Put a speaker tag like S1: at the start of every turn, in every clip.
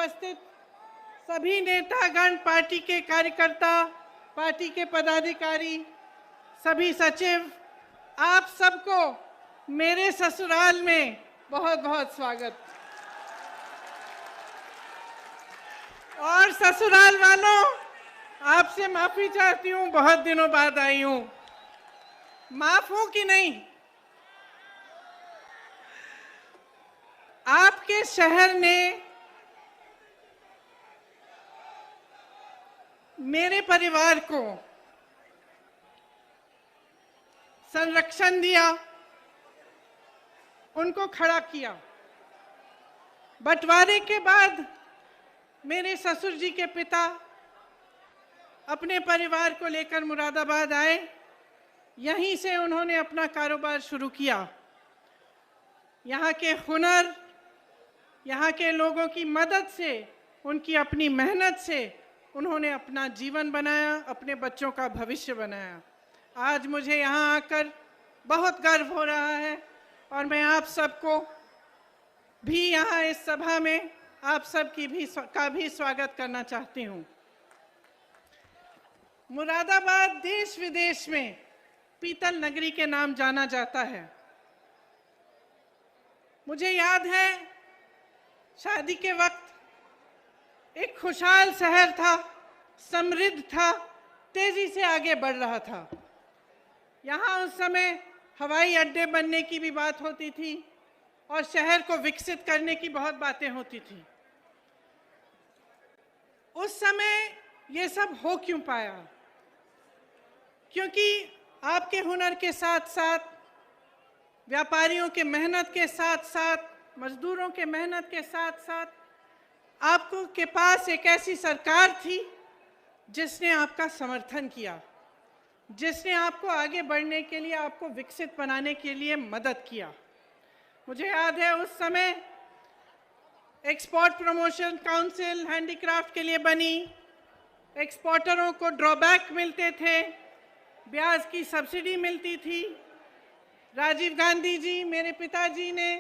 S1: उपस्थित सभी नेतागण, पार्टी के कार्यकर्ता, पार्टी के पदाधिकारी, सभी सचिव, आप सबको मेरे ससुराल में बहुत बहुत स्वागत। और ससुराल वालों, आपसे माफी चाहती हूँ, बहुत दिनों बाद आई हूँ। माफ हूँ कि नहीं? आपके शहर ने मेरे परिवार को संरक्षण दिया, उनको खड़ा किया। बंटवारे के बाद मेरे ससुर जी के पिता अपने परिवार को लेकर मुरादाबाद आए। यहीं से उन्होंने अपना कारोबार शुरू किया। यहाँ के हुनर, यहाँ के लोगों की मदद से, उनकी अपनी मेहनत से उन्होंने अपना जीवन बनाया, अपने बच्चों का भविष्य बनाया। आज मुझे यहाँ आकर बहुत गर्व हो रहा है और मैं आप सबको भी यहाँ इस सभा में आप सब का भी स्वागत करना चाहती हूँ। मुरादाबाद देश विदेश में पीतल नगरी के नाम जाना जाता है। मुझे याद है, शादी के वक्त एक खुशहाल शहर था, समृद्ध था, तेजी से आगे बढ़ रहा था। यहाँ उस समय हवाई अड्डे बनने की भी बात होती थी और शहर को विकसित करने की बहुत बातें होती थी। उस समय ये सब हो क्यों पाया? क्योंकि आपके हुनर के साथ साथ, व्यापारियों के मेहनत के साथ साथ, मजदूरों के मेहनत के साथ साथ आपको के पास एक ऐसी सरकार थी जिसने आपका समर्थन किया, जिसने आपको आगे बढ़ने के लिए, आपको विकसित बनाने के लिए मदद किया। मुझे याद है उस समय एक्सपोर्ट प्रमोशन काउंसिल हैंडीक्राफ्ट के लिए बनी। एक्सपोर्टरों को ड्रॉबैक मिलते थे, ब्याज की सब्सिडी मिलती थी। राजीव गांधी जी, मेरे पिताजी ने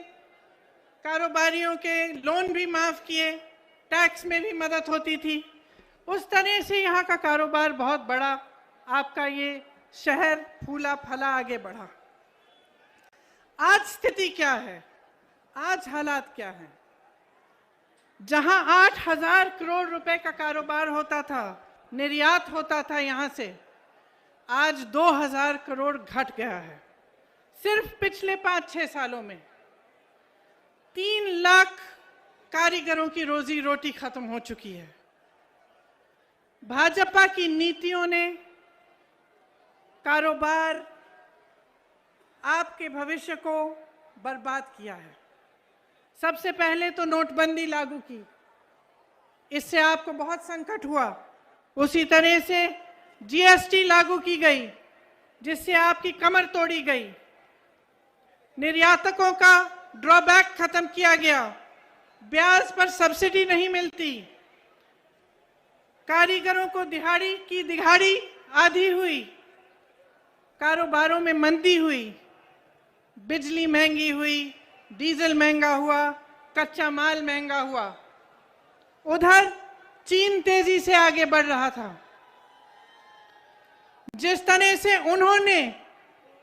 S1: कारोबारियों के लोन भी माफ किए, टैक्स में भी मदद होती थी। उस तरह से यहाँ का कारोबार बहुत बड़ा, आपका ये शहर फूला फला आगे बढ़ा। आज स्थिति क्या है? आज हालात क्या हैं? जहां 8,000 करोड़ रुपए का कारोबार होता था, निर्यात होता था यहाँ से, आज 2,000 करोड़ घट गया है। सिर्फ पिछले 5-6 सालों में 3 लाख कारीगरों की रोजी रोटी खत्म हो चुकी है। भाजपा की नीतियों ने कारोबार, आपके भविष्य को बर्बाद किया है। सबसे पहले तो नोटबंदी लागू की, इससे आपको बहुत संकट हुआ। उसी तरह से जीएसटी लागू की गई, जिससे आपकी कमर तोड़ी गई। निर्यातकों का ड्रॉबैक खत्म किया गया, ब्याज पर सब्सिडी नहीं मिलती। कारीगरों को दिहाड़ी की दिहाड़ी आधी हुई, कारोबारों में मंदी हुई, बिजली महंगी हुई, डीजल महंगा हुआ, कच्चा माल महंगा हुआ। उधर चीन तेजी से आगे बढ़ रहा था। जिस तरह से उन्होंने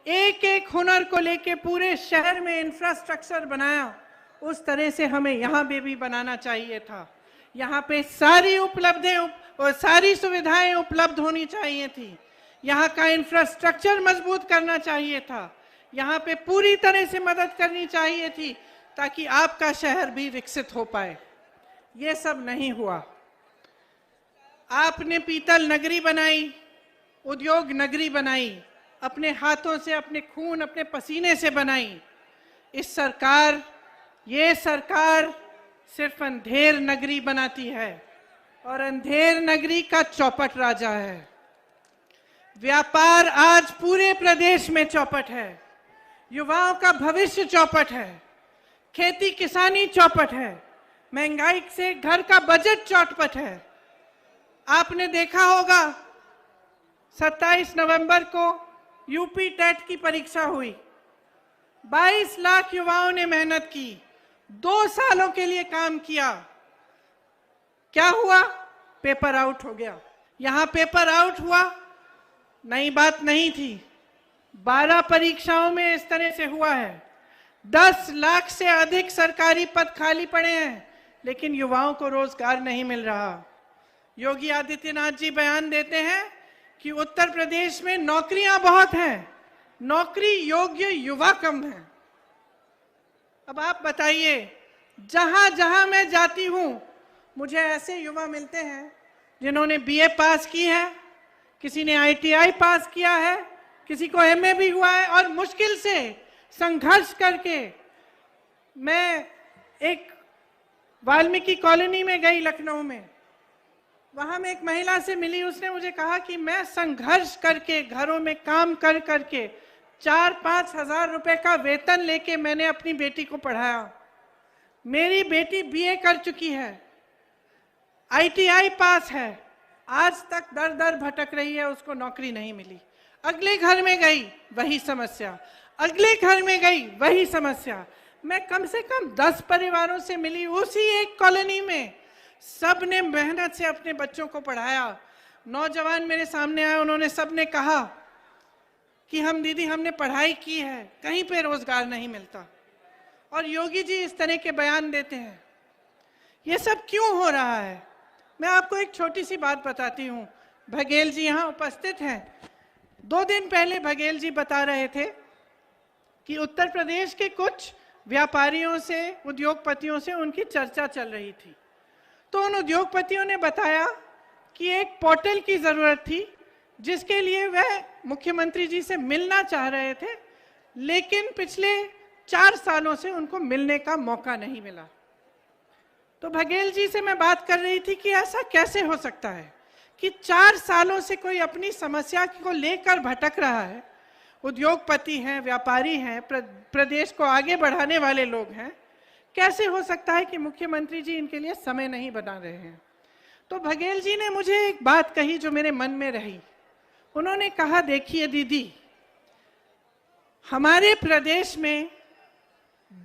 S1: एक एक हुनर को लेके पूरे शहर में इंफ्रास्ट्रक्चर बनाया, उस तरह से हमें यहाँ पे भी बनाना चाहिए था। यहाँ पे सारी सुविधाएं उपलब्ध होनी चाहिए थी। यहाँ का इंफ्रास्ट्रक्चर मजबूत करना चाहिए था। यहाँ पे पूरी तरह से मदद करनी चाहिए थी ताकि आपका शहर भी विकसित हो पाए। ये सब नहीं हुआ। आपने पीतल नगरी बनाई, उद्योग नगरी बनाई, अपने हाथों से, अपने खून, अपने पसीने से बनाई। ये सरकार सिर्फ अंधेर नगरी बनाती है और अंधेर नगरी का चौपट राजा है। व्यापार आज पूरे प्रदेश में चौपट है, युवाओं का भविष्य चौपट है, खेती किसानी चौपट है, महंगाई से घर का बजट चौपट है। आपने देखा होगा 27 नवंबर को यूपी टेट की परीक्षा हुई। 22 लाख युवाओं ने मेहनत की, 2 सालों के लिए काम किया। क्या हुआ? पेपर आउट हो गया। यहां पेपर आउट हुआ, नई बात नहीं थी। 12 परीक्षाओं में इस तरह से हुआ है। 10 लाख से अधिक सरकारी पद खाली पड़े हैं, लेकिन युवाओं को रोजगार नहीं मिल रहा। योगी आदित्यनाथ जी बयान देते हैं कि उत्तर प्रदेश में नौकरियां बहुत हैं, नौकरी योग्य युवा कम है। अब आप बताइए, जहां जहां मैं जाती हूं मुझे ऐसे युवा मिलते हैं जिन्होंने बीए पास की है, किसी ने आईटीआई पास किया है, किसी को एमए भी हुआ है, और मुश्किल से संघर्ष करके मैं एक वाल्मीकि कॉलोनी में गई लखनऊ में। वहां मैं एक महिला से मिली, उसने मुझे कहा कि मैं संघर्ष करके घरों में काम कर करके 4-5 हजार रुपए का वेतन लेके मैंने अपनी बेटी को पढ़ाया। मेरी बेटी बीए कर चुकी है, आईटीआई पास है, आज तक दर दर भटक रही है, उसको नौकरी नहीं मिली। अगले घर में गई वही समस्या, अगले घर में गई वही समस्या। मैं कम से कम 10 परिवारों से मिली उसी एक कॉलोनी में, सब ने मेहनत से अपने बच्चों को पढ़ाया। नौजवान मेरे सामने आए, उन्होंने सब ने कहा कि हम दीदी हमने पढ़ाई की है, कहीं पे रोजगार नहीं मिलता। और योगी जी इस तरह के बयान देते हैं। ये सब क्यों हो रहा है? मैं आपको एक छोटी सी बात बताती हूँ। बघेल जी यहाँ उपस्थित हैं। 2 दिन पहले बघेल जी बता रहे थे कि उत्तर प्रदेश के कुछ व्यापारियों से, उद्योगपतियों से उनकी चर्चा चल रही थी। तो उन उद्योगपतियों ने बताया कि एक पोर्टल की जरूरत थी, जिसके लिए वह मुख्यमंत्री जी से मिलना चाह रहे थे, लेकिन पिछले 4 सालों से उनको मिलने का मौका नहीं मिला। तो बघेल जी से मैं बात कर रही थी कि ऐसा कैसे हो सकता है कि 4 सालों से कोई अपनी समस्या को लेकर भटक रहा है। उद्योगपति हैं, व्यापारी हैं, प्रदेश को आगे बढ़ाने वाले लोग हैं, कैसे हो सकता है कि मुख्यमंत्री जी इनके लिए समय नहीं बना रहे हैं? तो बघेल जी ने मुझे एक बात कही जो मेरे मन में रही। उन्होंने कहा, देखिए दीदी, हमारे प्रदेश में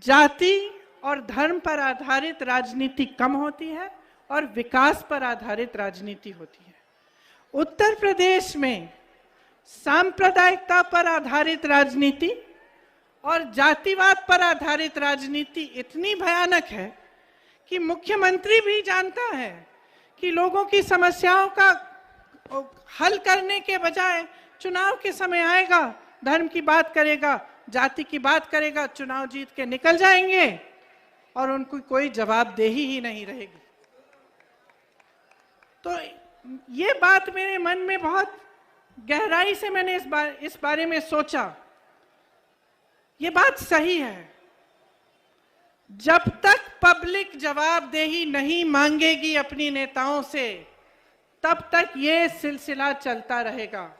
S1: जाति और धर्म पर आधारित राजनीति कम होती है और विकास पर आधारित राजनीति होती है। उत्तर प्रदेश में सांप्रदायिकता पर आधारित राजनीति और जातिवाद पर आधारित राजनीति इतनी भयानक है कि मुख्यमंत्री भी जानता है कि लोगों की समस्याओं का हल करने के बजाय चुनाव के समय आएगा, धर्म की बात करेगा, जाति की बात करेगा, चुनाव जीत के निकल जाएंगे और उनको कोई जवाबदेही ही नहीं रहेगी। तो ये बात मेरे मन में बहुत गहराई से मैंने इस बारे में सोचा। ये बात सही है। जब तक पब्लिक जवाबदेही नहीं मांगेगी अपनी नेताओं से, तब तक ये सिलसिला चलता रहेगा।